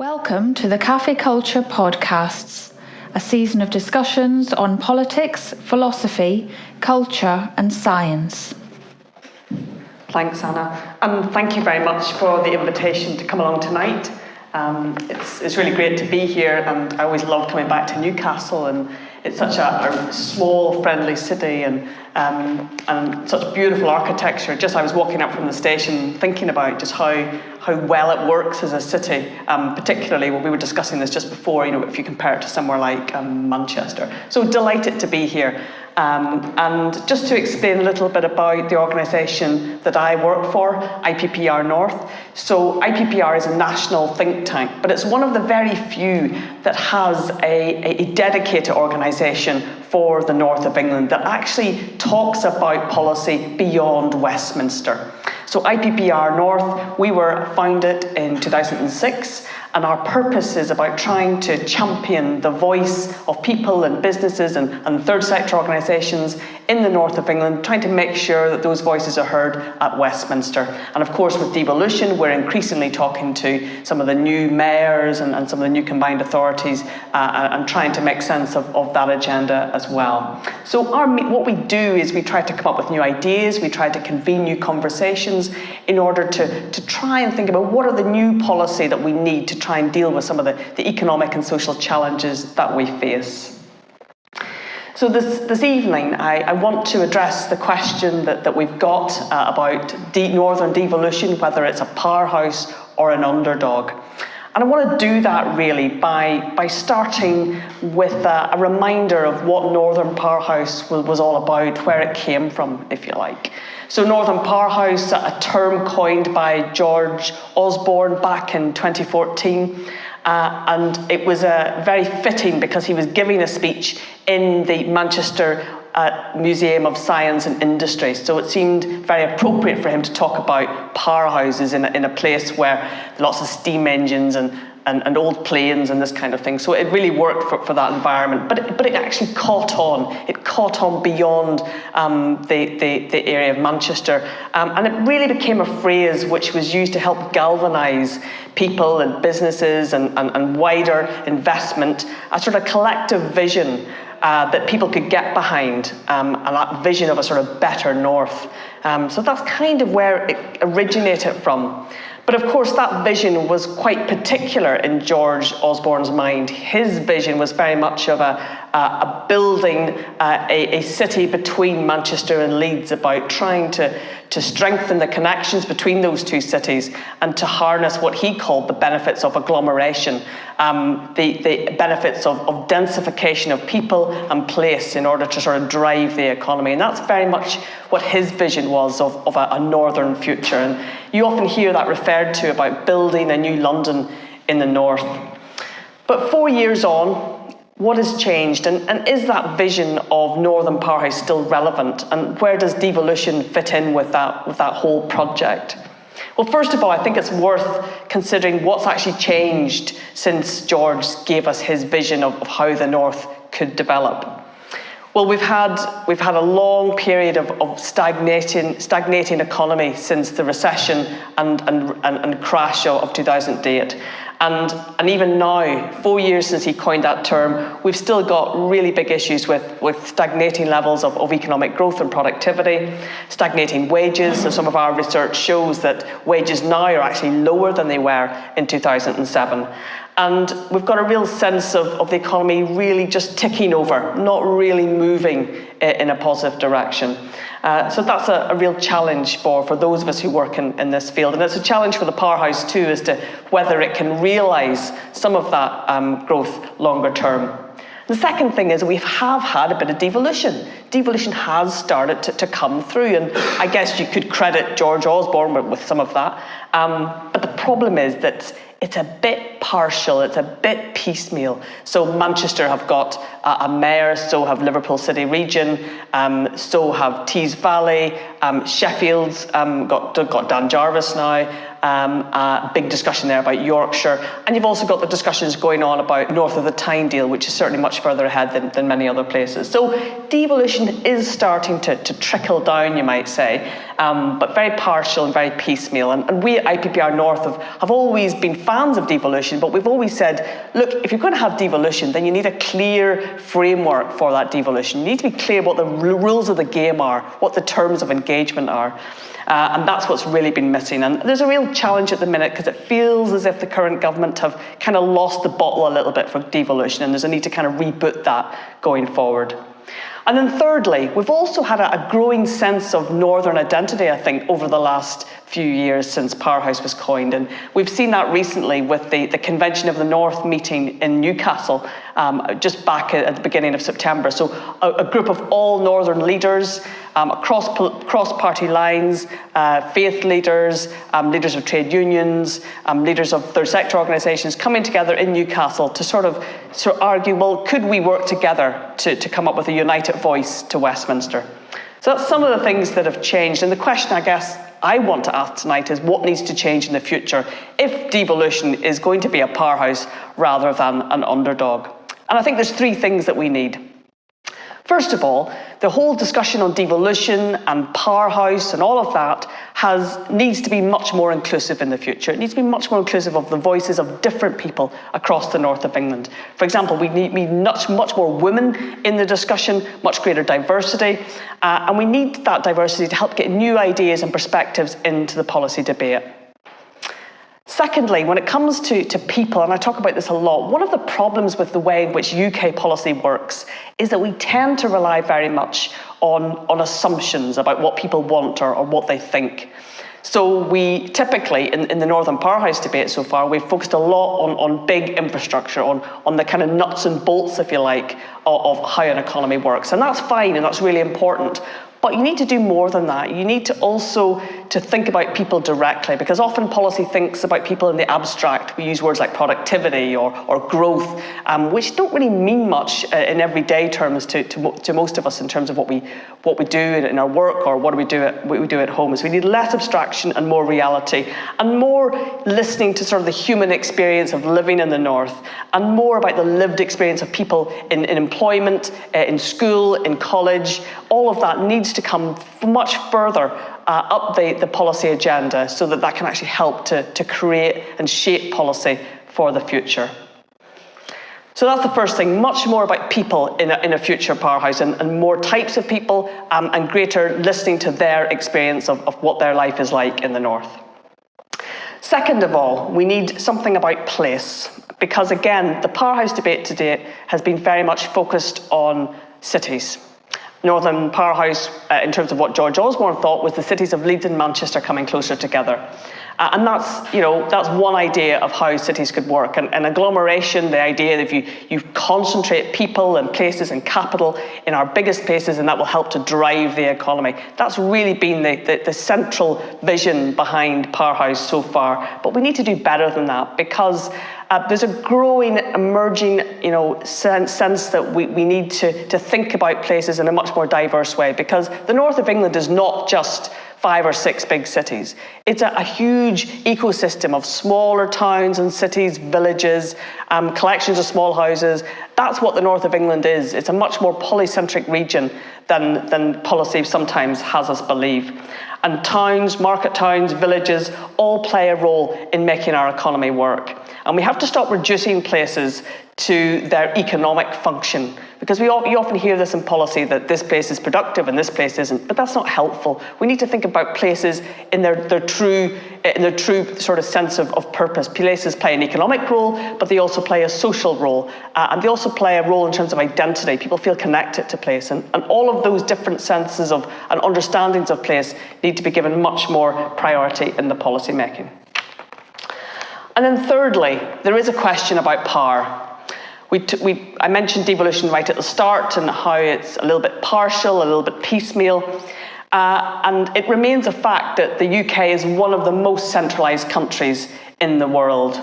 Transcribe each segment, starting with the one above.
Welcome to the Cafe Culture Podcasts, a season of discussions on politics, philosophy, culture and science. Thanks, Anna, and thank you very much for the invitation to come along tonight. It's really great to be here, and I always love coming back to Newcastle, and it's such a small, friendly city, and such beautiful architecture. I was walking up from the station thinking about just how well it works as a city, particularly when we were discussing this just before, if you compare it to somewhere like Manchester. So delighted to be here. And just to explain a little bit about the organisation that I work for, IPPR North. So IPPR is a national think tank, but it's one of the very few that has a dedicated organisation for the north of England that actually talks about policy beyond Westminster. So IPPR North, we were founded in 2006, and our purpose is about trying to champion the voice of people and businesses and third sector organisations in the north of England, trying to make sure that those voices are heard at Westminster. And of course, with Devolution, we're increasingly talking to some of the new mayors and some of the new combined authorities and trying to make sense of that agenda as well. So what we do is we try to come up with new ideas, we try to convene new conversations in order to try and think about what are the new policy that we need to try and deal with some of the economic and social challenges that we face. So this evening, I want to address the question that we've got about Northern Devolution, whether it's a powerhouse or an underdog. And I want to do that really by starting with a reminder of what Northern Powerhouse was all about, where it came from, if you like. So Northern Powerhouse, a term coined by George Osborne back in 2014, and it was very fitting because he was giving a speech in the Manchester Museum of Science and Industry. So it seemed very appropriate for him to talk about powerhouses in a place where lots of steam engines and old planes and this kind of thing. So it really worked for that environment. But it actually caught on. It caught on beyond the area of Manchester. And it really became a phrase which was used to help galvanise people and businesses and wider investment, a sort of collective vision that people could get behind, and that vision of a sort of better north. So that's kind of where it originated from. But of course, that vision was quite particular in George Osborne's mind. His vision was very much of a building a city between Manchester and Leeds, about trying to strengthen the connections between those two cities and to harness what he called the benefits of agglomeration, the benefits of densification of people and place in order to sort of drive the economy. And that's very much what his vision was of a northern future. And you often hear that referred to about building a new London in the north. But 4 years on, what has changed, and is that vision of Northern Powerhouse still relevant, and where does devolution fit in with that whole project? Well, first of all, I think it's worth considering what's actually changed since George gave us his vision of how the North could develop. Well, we've had a long period of stagnating economy since the recession and crash of 2008. And even now, 4 years since he coined that term, we've still got really big issues with stagnating levels of economic growth and productivity, stagnating wages. So some of our research shows that wages now are actually lower than they were in 2007. And we've got a real sense of the economy really just ticking over, not really moving in a positive direction. So that's a real challenge for those of us who work in this field. And it's a challenge for the powerhouse too, as to whether it can realise some of that growth longer term. The second thing is we have had a bit of devolution. Devolution has started to come through, and I guess you could credit George Osborne with some of that. But the problem is that it's a bit partial, it's a bit piecemeal. So Manchester have got a mayor, so have Liverpool City Region, so have Tees Valley, Sheffield's got Dan Jarvis now, a big discussion there about Yorkshire, and you've also got the discussions going on about north of the Tyne deal, which is certainly much further ahead than many other places. So devolution is starting to trickle down, you might say, but very partial and very piecemeal. And we at IPPR North have always been fans of devolution, but we've always said, look, if you're going to have devolution, then you need a clear framework for that devolution. You need to be clear what the rules of the game are, what the terms of engagement are. And that's what's really been missing. And there's a real challenge at the minute because it feels as if the current government have kind of lost the bottle a little bit for devolution, and there's a need to kind of reboot that going forward. And then thirdly, we've also had a growing sense of northern identity, I think, over the last few years since Powerhouse was coined. And we've seen that recently with the Convention of the North meeting in Newcastle, just back at the beginning of September. So a group of all northern leaders across party lines, faith leaders, leaders of trade unions, leaders of third sector organisations coming together in Newcastle to sort of argue, well, could we work together to come up with a united voice to Westminster? So that's some of the things that have changed. And the question, I guess, I want to ask tonight is what needs to change in the future if devolution is going to be a powerhouse rather than an underdog? And I think there's three things that we need. First of all, the whole discussion on devolution and powerhouse and all of that needs to be much more inclusive in the future. It needs to be much more inclusive of the voices of different people across the north of England. For example, we need much more women in the discussion, much greater diversity, and we need that diversity to help get new ideas and perspectives into the policy debate. Secondly, when it comes to people, and I talk about this a lot, one of the problems with the way in which UK policy works is that we tend to rely very much on assumptions about what people want or what they think. So we typically, in the Northern Powerhouse debate so far, we've focused a lot on big infrastructure, on the kind of nuts and bolts, if you like, of how an economy works. And that's fine, and that's really important. But you need to do more than that. You need to also to think about people directly, because often policy thinks about people in the abstract. We use words like productivity or growth, which don't really mean much in everyday terms to most of us in terms of what we do in our work or what we do at home. So we need less abstraction and more reality, and more listening to sort of the human experience of living in the north, and more about the lived experience of people in employment, in school, in college. All of that needs to come much further up the policy agenda so that can actually help to create and shape policy for the future. So that's the first thing, much more about people in a future powerhouse, and more types of people, and greater listening to their experience of what their life is like in the north. Second of all, we need something about place, because again, the powerhouse debate today has been very much focused on cities. Northern Powerhouse, in terms of what George Osborne thought, was the cities of Leeds and Manchester coming closer together. And that's one idea of how cities could work. And agglomeration, the idea that if you concentrate people and places and capital in our biggest places, and that will help to drive the economy. That's really been the central vision behind Powerhouse so far. But we need to do better than that, because there's a growing, emerging, sense that we need to think about places in a much more diverse way, because the north of England is not just 5 or 6 big cities. It's a huge ecosystem of smaller towns and cities, villages, collections of small houses. That's what the north of England is. It's a much more polycentric region than policy sometimes has us believe. And towns, market towns, villages all play a role in making our economy work. And we have to stop reducing places to their economic function, because you often hear this in policy, that this place is productive and this place isn't, but that's not helpful. We need to think about places in their true sort of sense of purpose. Places play an economic role, but they also play a social role, and they also play a role in terms of identity. People feel connected to place, and all of those different senses of and understandings of place need to be given much more priority in the policy making. And then thirdly, there is a question about power. I mentioned devolution right at the start and how it's a little bit partial, a little bit piecemeal. And it remains a fact that the UK is one of the most centralised countries in the world.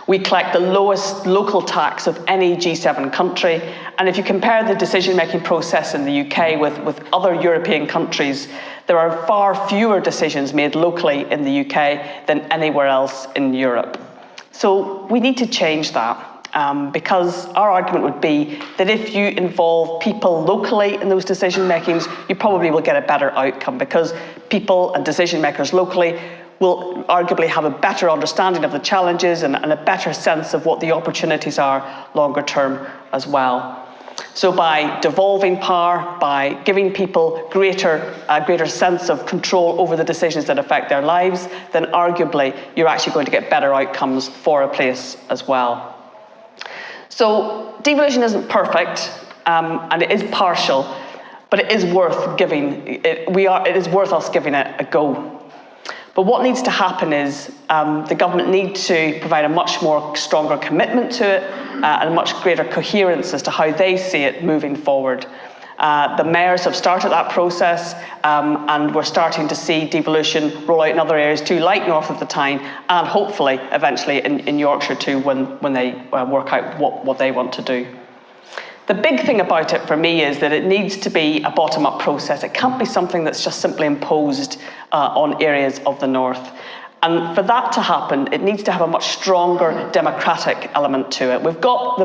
We collect the lowest local tax of any G7 country, and if you compare the decision-making process in the UK with other European countries, there are far fewer decisions made locally in the UK than anywhere else in Europe. So we need to change that. Because our argument would be that if you involve people locally in those decision makings, you probably will get a better outcome, because people and decision makers locally will arguably have a better understanding of the challenges and a better sense of what the opportunities are longer term as well. So by devolving power, by giving people a greater sense of control over the decisions that affect their lives, then arguably you're actually going to get better outcomes for a place as well. So devolution isn't perfect, and it is partial, but it is worth it is worth us giving it a go. But what needs to happen is the government need to provide a much more stronger commitment to it and a much greater coherence as to how they see it moving forward. The mayors have started that process, and we're starting to see devolution roll out in other areas too, like north of the Tyne, and hopefully eventually in Yorkshire too, when they work out what they want to do. The big thing about it for me is that it needs to be a bottom-up process. It can't be something that's just simply imposed on areas of the north. And for that to happen, it needs to have a much stronger democratic element to it. We've got the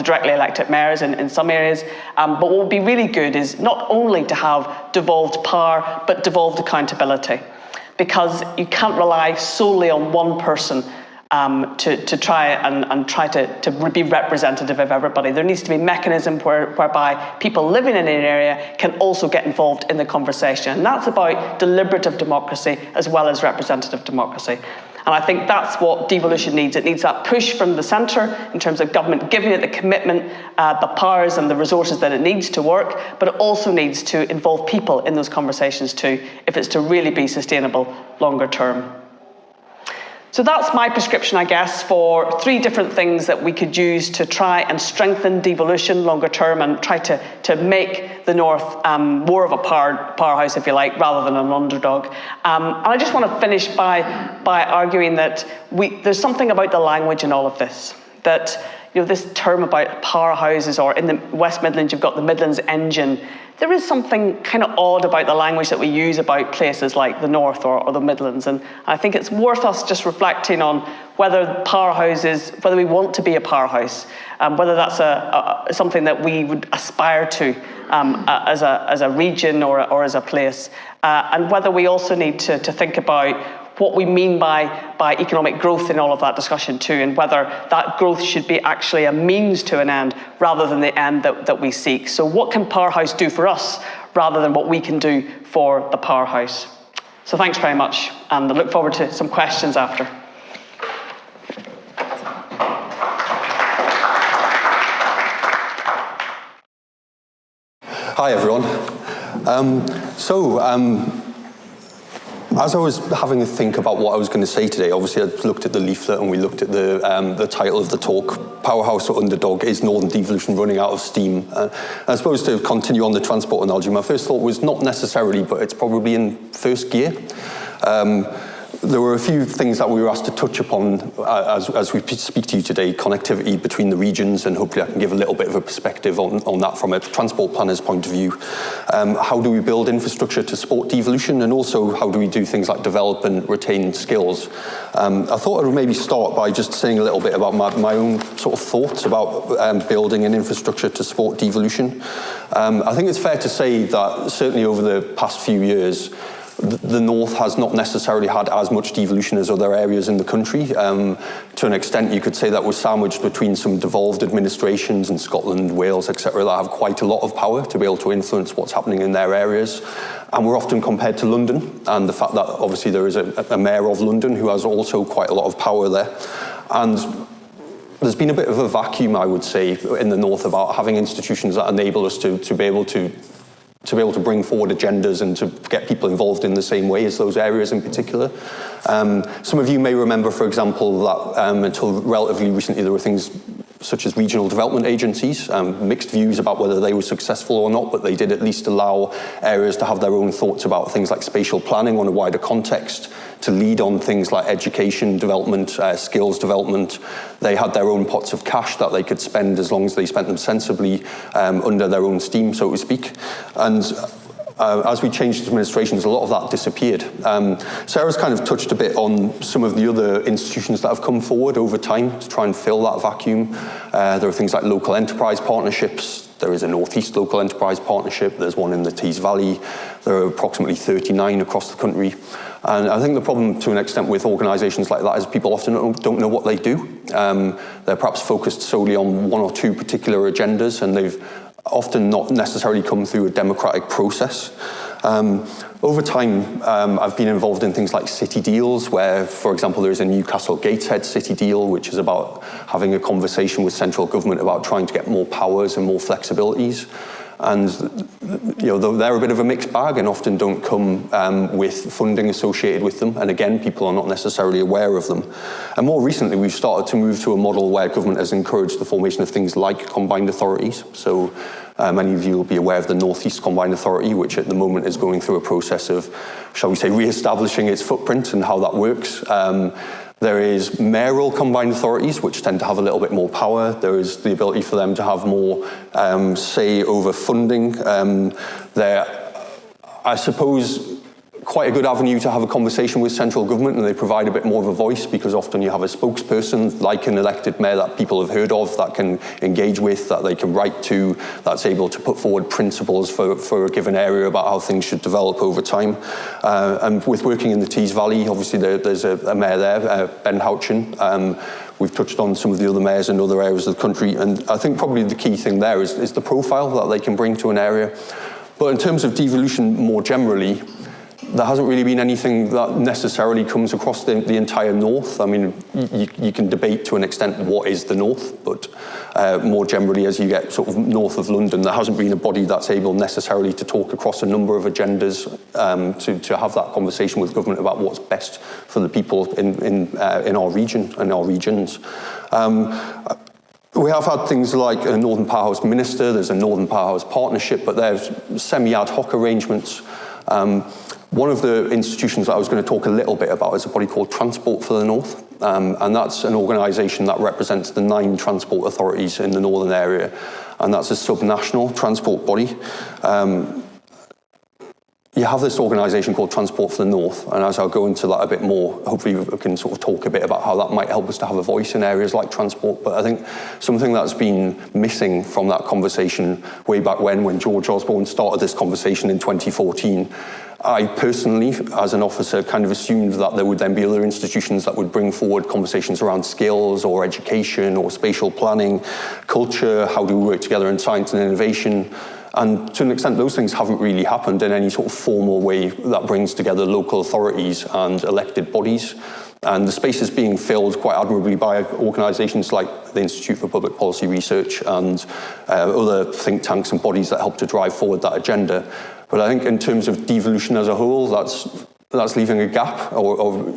directly elected mayors in some areas, but what would be really good is not only to have devolved power, but devolved accountability. Because you can't rely solely on one person to try to be representative of everybody. There needs to be a mechanism whereby people living in an area can also get involved in the conversation. And that's about deliberative democracy as well as representative democracy. And I think that's what devolution needs. It needs that push from the centre in terms of government giving it the commitment, the powers and the resources that it needs to work, but it also needs to involve people in those conversations too, if it's to really be sustainable longer term. So that's my prescription, I guess, for 3 different things that we could use to try and strengthen devolution longer term and try to make the North more of a powerhouse, if you like, rather than an underdog. And I just want to finish by arguing that there's something about the language in all of this, that this term about powerhouses, or in the West Midlands you've got the Midlands engine. There is something kind of odd about the language that we use about places like the North or the Midlands, and I think it's worth us just reflecting on whether whether we want to be a powerhouse, whether that's something that we would aspire to as a region or as a place, and whether we also need to think about what we mean by economic growth in all of that discussion too, and whether that growth should be actually a means to an end rather than the end that we seek. So what can Powerhouse do for us rather than what we can do for the Powerhouse? So thanks very much, and I look forward to some questions after. Hi everyone. As I was having a think about what I was going to say today, obviously I looked at the leaflet and we looked at the title of the talk, Powerhouse or Underdog, is Northern Devolution running out of steam? I suppose to continue on the transport analogy, my first thought was not necessarily, but it's probably in first gear. There were a few things that we were asked to touch upon as we speak to you today, connectivity between the regions, and hopefully I can give a little bit of a perspective on that from a transport planner's point of view. How do we build infrastructure to support devolution, and also how do we do things like develop and retain skills? I thought I would maybe start by just saying a little bit about my own sort of thoughts about building an infrastructure to support devolution. I think it's fair to say that certainly over the past few years, the North has not necessarily had as much devolution as other areas in the country. To an extent, you could say that was sandwiched between some devolved administrations in Scotland, Wales, etc., that have quite a lot of power to be able to influence what's happening in their areas. And we're often compared to London, and the fact that obviously there is a mayor of London who has also quite a lot of power there. And there's been a bit of a vacuum, I would say, in the North about having institutions that enable us to be able to bring forward agendas and to get people involved in the same way as those areas in particular. Some of you may remember, for example, that until relatively recently there were things such as regional development agencies. Mixed views about whether they were successful or not, but they did at least allow areas to have their own thoughts about things like spatial planning on a wider context, to lead on things like education development, skills development. They had their own pots of cash that they could spend as long as they spent them sensibly under their own steam, so to speak. And as we changed administrations, a lot of that disappeared. Sarah's kind of touched a bit on some of the other institutions that have come forward over time to try and fill that vacuum. There are things like local enterprise partnerships. There is a Northeast Local Enterprise Partnership. There's one in the Tees Valley. There are approximately 39 across the country. And I think the problem, to an extent, with organisations like that is people often don't know what they do. They're perhaps focused solely on one or two particular agendas, and they've often not necessarily come through a democratic process. Over time, I've been involved in things like city deals, where, for example, there is a Newcastle Gateshead city deal, which is about having a conversation with central government about trying to get more powers and more flexibilities. And they're a bit of a mixed bag and often don't come with funding associated with them. And again, people are not necessarily aware of them. And more recently, we've started to move to a model where government has encouraged the formation of things like combined authorities. So many of you will be aware of the Northeast Combined Authority, which at the moment is going through a process of, shall we say, re-establishing its footprint and how that works. There is mayoral combined authorities, which tend to have a little bit more power. There is the ability for them to have more say over funding. They're, I suppose, quite a good avenue to have a conversation with central government, and they provide a bit more of a voice, because often you have a spokesperson, like an elected mayor that people have heard of, that can engage with, that they can write to, that's able to put forward principles for a given area about how things should develop over time. And with working in the Tees Valley, obviously there's a mayor there, Ben Houchin. We've touched on some of the other mayors in other areas of the country, and I think probably the key thing there is the profile that they can bring to an area. But in terms of devolution more generally, there hasn't really been anything that necessarily comes across the entire North. I mean, you can debate to an extent what is the North, but more generally, as you get sort of north of London, there hasn't been a body that's able necessarily to talk across a number of agendas to have that conversation with government about what's best for the people in our region and our regions. We have had things like a Northern Powerhouse minister, there's a Northern Powerhouse partnership, but there's semi-ad hoc arrangements. One of the institutions that I was going to talk a little bit about is a body called Transport for the North, and that's an organisation that represents the 9 transport authorities in the northern area, and that's a sub-national transport body. You have this organisation called Transport for the North, and as I'll go into that a bit more, hopefully we can sort of talk a bit about how that might help us to have a voice in areas like transport. But I think something that's been missing from that conversation way back when George Osborne started this conversation in 2014, I personally, as an officer, kind of assumed that there would then be other institutions that would bring forward conversations around skills or education or spatial planning, culture, how do we work together in science and innovation. And to an extent, those things haven't really happened in any sort of formal way that brings together local authorities and elected bodies. And the space is being filled quite admirably by organisations like the Institute for Public Policy Research and other think tanks and bodies that help to drive forward that agenda. But I think in terms of devolution as a whole, that's leaving a gap, or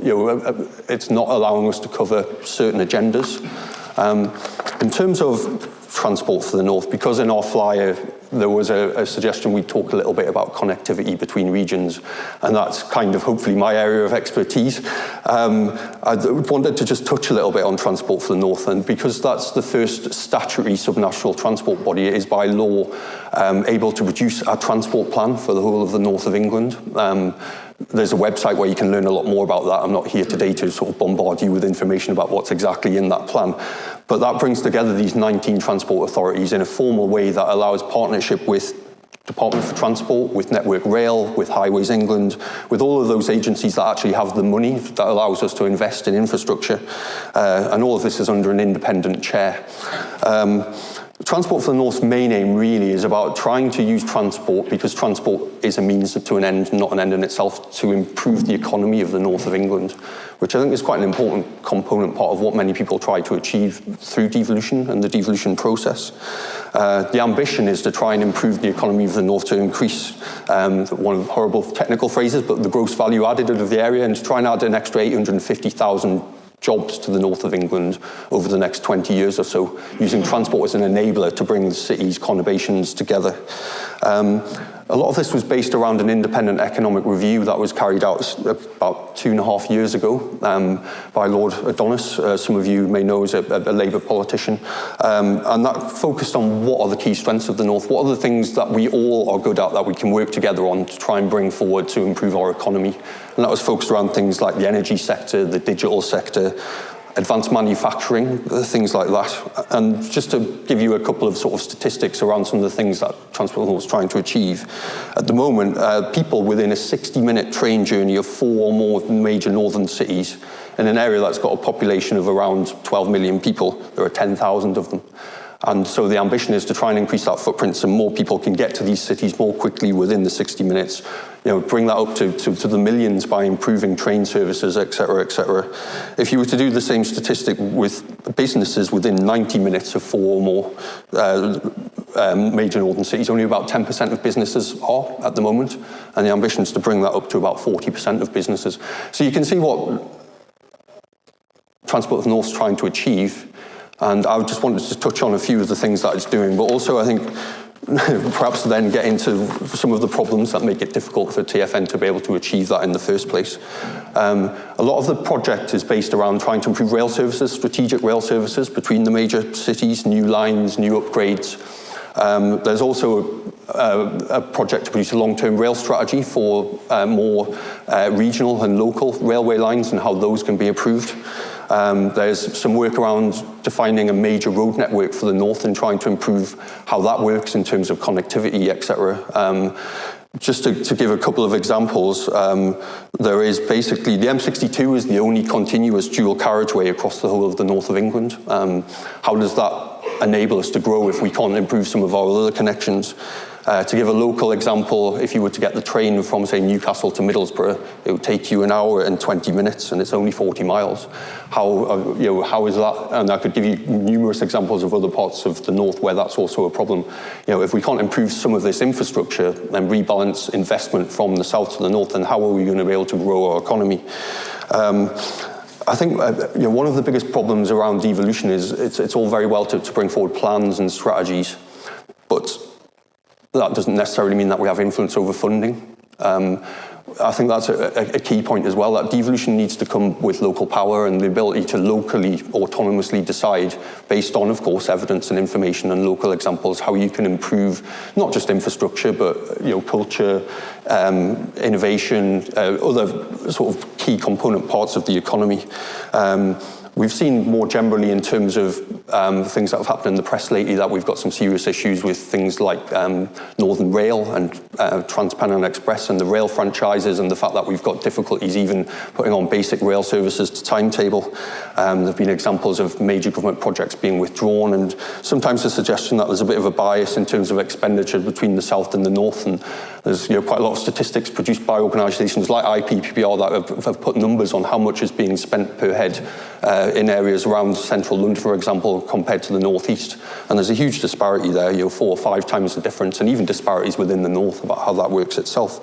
it's not allowing us to cover certain agendas. In terms of Transport for the North, because in our flyer there was a suggestion we talk a little bit about connectivity between regions, and that's kind of hopefully my area of expertise. I wanted to just touch a little bit on Transport for the North, and because that's the first statutory subnational transport body, it is by law able to produce a transport plan for the whole of the north of England. There's a website where you can learn a lot more about that. I'm not here today to sort of bombard you with information about what's exactly in that plan. But that brings together these 19 transport authorities in a formal way that allows partnership with Department for Transport, with Network Rail, with Highways England, with all of those agencies that actually have the money that allows us to invest in infrastructure. And all of this is under an independent chair. Transport for the North's main aim really is about trying to use transport, because transport is a means to an end, not an end in itself, to improve the economy of the north of England, which I think is quite an important component part of what many people try to achieve through devolution and the devolution process. The ambition is to try and improve the economy of the north, to increase one of the horrible technical phrases, but the gross value added of the area, and to try and add an extra 850,000 jobs to the north of England over the next 20 years or so, using transport as an enabler to bring the city's conurbations together. A lot of this was based around an independent economic review that was carried out about 2.5 years ago by Lord Adonis. Some of you may know as a Labour politician. And that focused on what are the key strengths of the North, what are the things that we all are good at that we can work together on to try and bring forward to improve our economy. And that was focused around things like the energy sector, the digital sector, advanced manufacturing, things like that. And just to give you a couple of sort of statistics around some of the things that Transport North is trying to achieve. At the moment, people within a 60-minute train journey of 4 or more major northern cities, in an area that's got a population of around 12 million people, there are 10,000 of them. And so the ambition is to try and increase that footprint so more people can get to these cities more quickly within the 60 minutes, bring that up to the millions by improving train services, et cetera, et cetera. If you were to do the same statistic with businesses within 90 minutes of 4 or more major northern cities, only about 10% of businesses are at the moment, and the ambition is to bring that up to about 40% of businesses. So you can see what Transport North is trying to achieve. And I just wanted to touch on a few of the things that it's doing, but also I think perhaps then get into some of the problems that make it difficult for TfN to be able to achieve that in the first place. A lot of the project is based around trying to improve rail services, strategic rail services between the major cities, new lines, new upgrades. There's also a project to produce a long-term rail strategy for more regional and local railway lines and how those can be improved. There's some work around defining a major road network for the north and trying to improve how that works in terms of connectivity, etc. Just to give a couple of examples, there is basically, the M62 is the only continuous dual carriageway across the whole of the north of England. How does that enable us to grow if we can't improve some of our other connections? To give a local example, if you were to get the train from, say, Newcastle to Middlesbrough, it would take you 1 hour and 20 minutes, and it's only 40 miles. How is that? And I could give you numerous examples of other parts of the north where that's also a problem. If we can't improve some of this infrastructure and rebalance investment from the south to the north, then how are we going to be able to grow our economy? I think one of the biggest problems around devolution is it's all very well to bring forward plans and strategies, but that doesn't necessarily mean that we have influence over funding. I think that's a key point as well, that devolution needs to come with local power and the ability to locally, autonomously decide, based on, of course, evidence and information and local examples, how you can improve not just infrastructure, but culture, innovation, other sort of key component parts of the economy. We've seen more generally in terms of things that have happened in the press lately that we've got some serious issues with things like Northern Rail and Trans-Pennine Express and the rail franchises and the fact that we've got difficulties even putting on basic rail services to timetable. There have been examples of major government projects being withdrawn and sometimes a suggestion that there's a bit of a bias in terms of expenditure between the south and the north, and there's quite a lot of statistics produced by organisations like IPPR that have put numbers on how much is being spent per head in areas around central London, for example, compared to the northeast. And there's a huge disparity there, 4 or 5 times the difference, and even disparities within the north about how that works itself.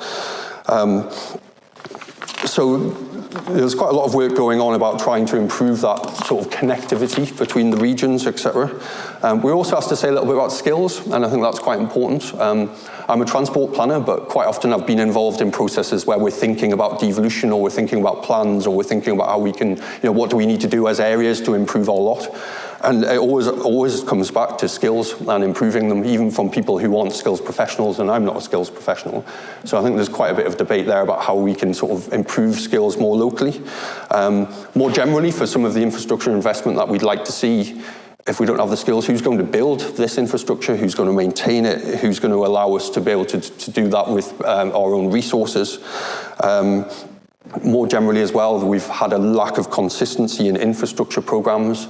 So there's quite a lot of work going on about trying to improve that sort of connectivity between the regions, etc. We're also asked to say a little bit about skills, and I think that's quite important. I'm a transport planner, but quite often I've been involved in processes where we're thinking about devolution, or we're thinking about plans, or we're thinking about how we can, what do we need to do as areas to improve our lot. And it always comes back to skills and improving them, even from people who aren't skills professionals, and I'm not a skills professional. So I think there's quite a bit of debate there about how we can sort of improve skills more locally. More generally, for some of the infrastructure investment that we'd like to see, if we don't have the skills, who's going to build this infrastructure? Who's going to maintain it? Who's going to allow us to be able to do that with our own resources? More generally as well, we've had a lack of consistency in infrastructure programs.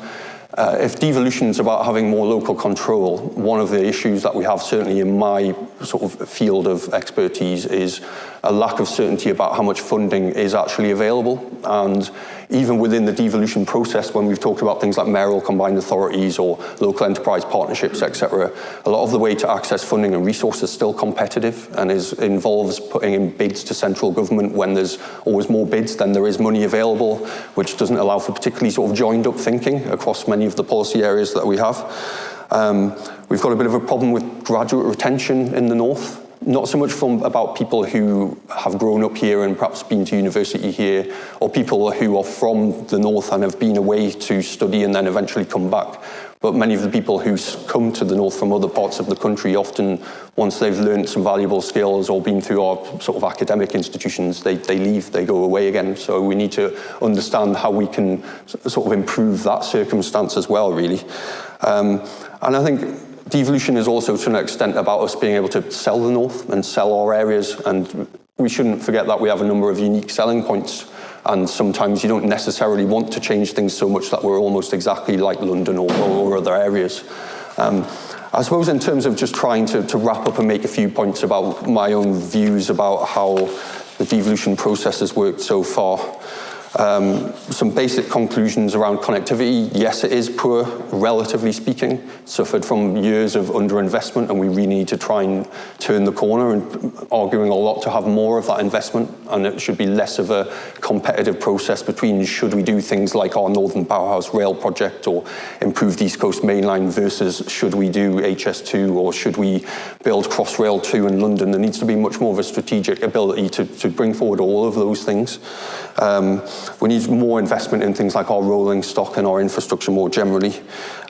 If devolution is about having more local control, one of the issues that we have, certainly in my sort of field of expertise, is a lack of certainty about how much funding is actually available. And even within the devolution process, when we've talked about things like mayoral combined authorities or local enterprise partnerships, etc., a lot of the way to access funding and resources is still competitive and involves putting in bids to central government when there's always more bids than there is money available, which doesn't allow for particularly sort of joined up thinking across many of the policy areas that we have. We've got a bit of a problem with graduate retention in the north. Not so much about people who have grown up here and perhaps been to university here, or people who are from the north and have been away to study and then eventually come back. But many of the people who come to the north from other parts of the country, often once they've learned some valuable skills or been through our sort of academic institutions, they leave, they go away again. So we need to understand how we can sort of improve that circumstance as well, really. And I think devolution is also to an extent about us being able to sell the north and sell our areas, and we shouldn't forget that we have a number of unique selling points, and sometimes you don't necessarily want to change things so much that we're almost exactly like London or other areas. I suppose in terms of just trying to wrap up and make a few points about my own views about how the devolution process has worked so far. Some basic conclusions around connectivity. Yes, it is poor, relatively speaking. It suffered from years of underinvestment, and we really need to try and turn the corner, and arguing a lot to have more of that investment, and it should be less of a competitive process between should we do things like our Northern Powerhouse rail project or improved East Coast Main Line versus should we do HS2 or should we build Crossrail 2 in London. There needs to be much more of a strategic ability to bring forward all of those things. We need more investment in things like our rolling stock and our infrastructure more generally.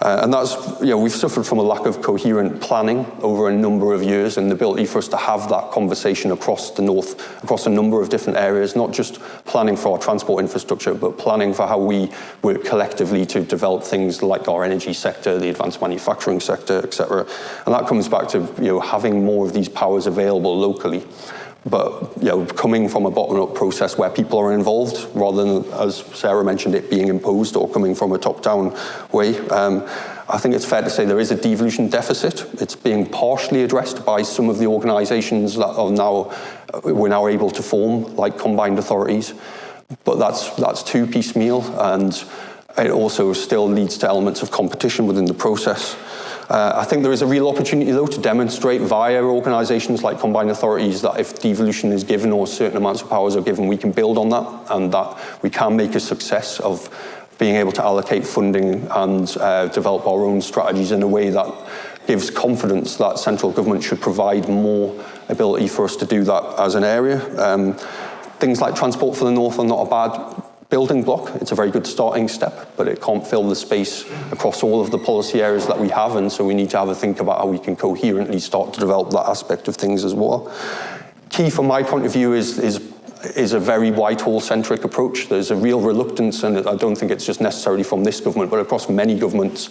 And that's, we've suffered from a lack of coherent planning over a number of years, and the ability for us to have that conversation across the north, across a number of different areas, not just planning for our transport infrastructure, but planning for how we work collectively to develop things like our energy sector, the advanced manufacturing sector, etc. And that comes back to, having more of these powers available locally. But coming from a bottom-up process where people are involved, rather than, as Sarah mentioned, it being imposed or coming from a top-down way, I think it's fair to say there is a devolution deficit. It's being partially addressed by some of the organisations that we're now able to form, like combined authorities. But that's too piecemeal, and it also still leads to elements of competition within the process. I think there is a real opportunity, though, to demonstrate via organisations like combined authorities that if devolution is given or certain amounts of powers are given, we can build on that, and that we can make a success of being able to allocate funding and develop our own strategies in a way that gives confidence that central government should provide more ability for us to do that as an area. Things like Transport for the North are not a bad building block. It's a very good starting step, but it can't fill the space across all of the policy areas that we have, and so we need to have a think about how we can coherently start to develop that aspect of things as well. Key from my point of view is a very Whitehall-centric approach. There's a real reluctance, and I don't think it's just necessarily from this government, but across many governments,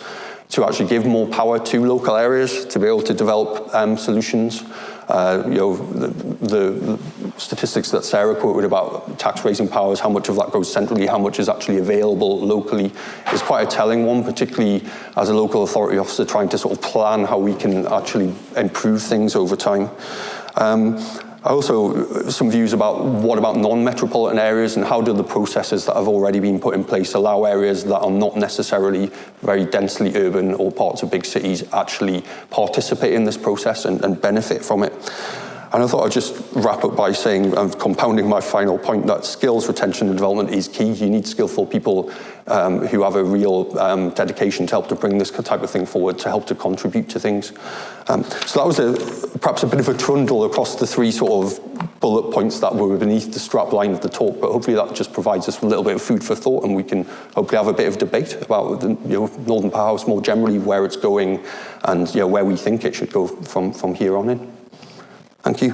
to actually give more power to local areas to be able to develop solutions. The statistics that Sarah quoted about tax-raising powers, how much of that goes centrally, how much is actually available locally, is quite a telling one, particularly as a local authority officer trying to sort of plan how we can actually improve things over time. Also, some views about what about non-metropolitan areas, and how do the processes that have already been put in place allow areas that are not necessarily very densely urban or parts of big cities actually participate in this process and benefit from it. And I thought I'd just wrap up by saying, I'm compounding my final point, that skills retention and development is key. You need skillful people who have a real dedication to help to bring this type of thing forward, to help to contribute to things. So that was perhaps a bit of a trundle across the three sort of bullet points that were beneath the strap line of the talk, but hopefully that just provides us a little bit of food for thought, and we can hopefully have a bit of debate about Northern Powerhouse more generally, where it's going, and where we think it should go from here on in. Thank you.